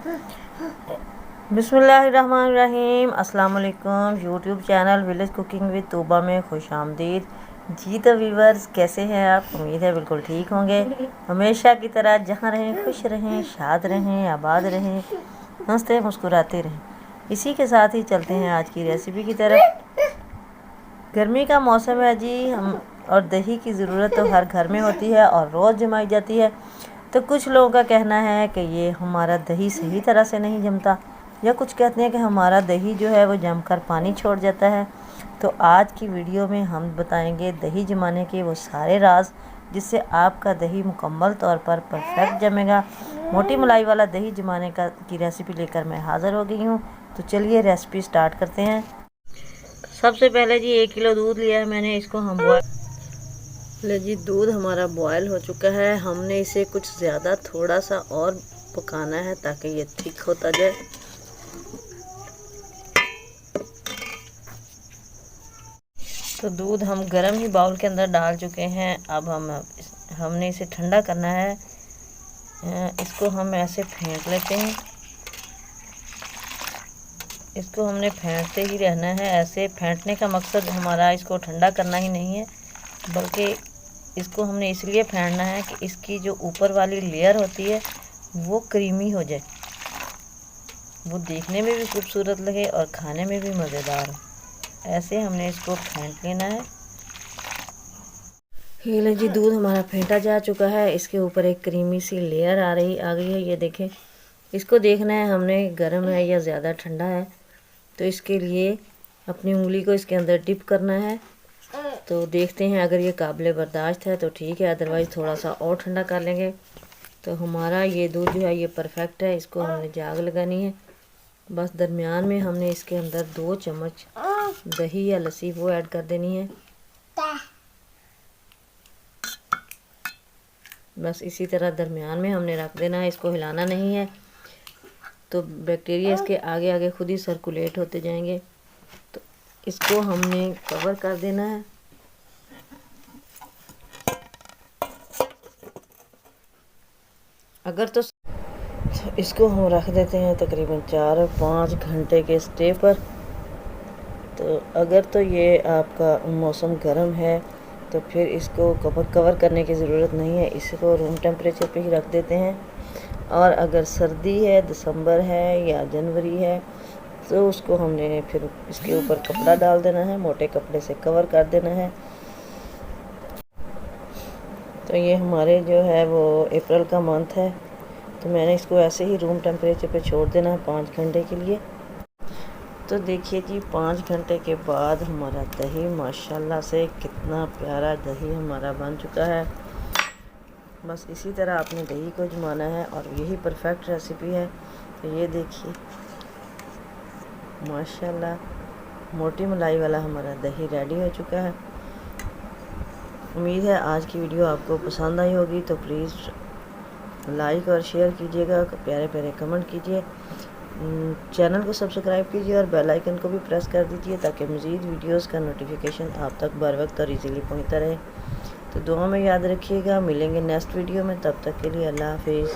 बिस्मिल्लाहिर्रहमानिर्रहीम। अस्सलाम वालेकुम। YouTube channel village cooking with तोबा में खुश आमदीद। जी तो व्यूवर्स, कैसे हैं आप? उम्मीद है बिल्कुल ठीक होंगे। हमेशा की तरह जहाँ रहें खुश रहें, शाद रहें, आबाद रहें, हंसते मुस्कुराते रहें। इसी के साथ ही चलते हैं आज की रेसिपी की तरफ। गर्मी का मौसम है जी, हम और दही की ज़रूरत तो हर घर में होती है और रोज़ जमाई जाती है। तो कुछ लोगों का कहना है कि ये हमारा दही सही तरह से नहीं जमता, या कुछ कहते हैं कि हमारा दही जो है वो जमकर पानी छोड़ जाता है। तो आज की वीडियो में हम बताएंगे दही जमाने के वो सारे राज, जिससे आपका दही मुकम्मल तौर पर परफेक्ट जमेगा। मोटी मलाई वाला दही जमाने की रेसिपी लेकर मैं हाज़िर हो गई हूँ। तो चलिए रेसिपी स्टार्ट करते हैं। सबसे पहले जी 1 किलो दूध लिया है मैंने, इसको हम ले जी, दूध हमारा बॉयल हो चुका है। हमने इसे कुछ ज़्यादा थोड़ा सा और पकाना है ताकि ये थिक होता जाए। तो दूध हम गर्म ही बाउल के अंदर डाल चुके हैं। अब हमने इसे ठंडा करना है। इसको हम ऐसे फेंट लेते हैं। इसको हमने फेंटते ही रहना है। ऐसे फेंटने का मकसद हमारा इसको ठंडा करना ही नहीं है, बल्कि इसको हमने इसलिए फेंटना है कि इसकी जो ऊपर वाली लेयर होती है वो क्रीमी हो जाए, वो देखने में भी खूबसूरत लगे और खाने में भी मज़ेदार हो। ऐसे हमने इसको फेंट लेना है। ये ले जी, दूध हमारा फेंटा जा चुका है। इसके ऊपर एक क्रीमी सी लेयर आ गई है, ये देखें। इसको देखना है हमने गर्म है या ज़्यादा ठंडा है। तो इसके लिए अपनी उंगली को इसके अंदर डिप करना है। तो देखते हैं, अगर ये काबिल बर्दाश्त है तो ठीक है, अदरवाइज़ थोड़ा सा और ठंडा कर लेंगे। तो हमारा ये दूध जो है ये परफेक्ट है। इसको हमने जाग लगानी है। बस दरमियान में हमने इसके अंदर 2 चम्मच दही या लस्सी वो ऐड कर देनी है। बस इसी तरह दरमियान में हमने रख देना है, इसको हिलाना नहीं है, तो बैक्टीरिया इसके आगे आगे खुद ही सर्कुलेट होते जाएंगे। तो इसको हमने कवर कर देना है। अगर तो इसको हम रख देते हैं तकरीबन 4-5 घंटे के स्टे पर। तो अगर तो ये आपका मौसम गर्म है तो फिर इसको कवर करने की ज़रूरत नहीं है, इसको रूम टेम्परेचर पे ही रख देते हैं। और अगर सर्दी है, दिसंबर है या जनवरी है, तो उसको हमने फिर इसके ऊपर कपड़ा डाल देना है, मोटे कपड़े से कवर कर देना है। तो ये हमारे जो है वो अप्रैल का मंथ है, तो मैंने इसको ऐसे ही रूम टेम्परेचर पे छोड़ देना है 5 घंटे के लिए। तो देखिए जी, 5 घंटे के बाद हमारा दही माशाल्लाह से कितना प्यारा दही हमारा बन चुका है। बस इसी तरह आपने दही को जमाना है और यही परफेक्ट रेसिपी है। तो ये देखिए माशाल्लाह मोटी मलाई वाला हमारा दही रेडी हो चुका है। उम्मीद है आज की वीडियो आपको पसंद आई होगी। तो प्लीज़ लाइक और शेयर कीजिएगा, प्यारे प्यारे कमेंट कीजिए, चैनल को सब्सक्राइब कीजिए और बेल आइकन को भी प्रेस कर दीजिए ताकि मज़ीद वीडियोस का नोटिफिकेशन आप तक बर वक्त और इजीली पहुंचता रहे। तो दुआ में याद रखिएगा। मिलेंगे नेक्स्ट वीडियो में, तब तक के लिए अल्लाह हाफिज़।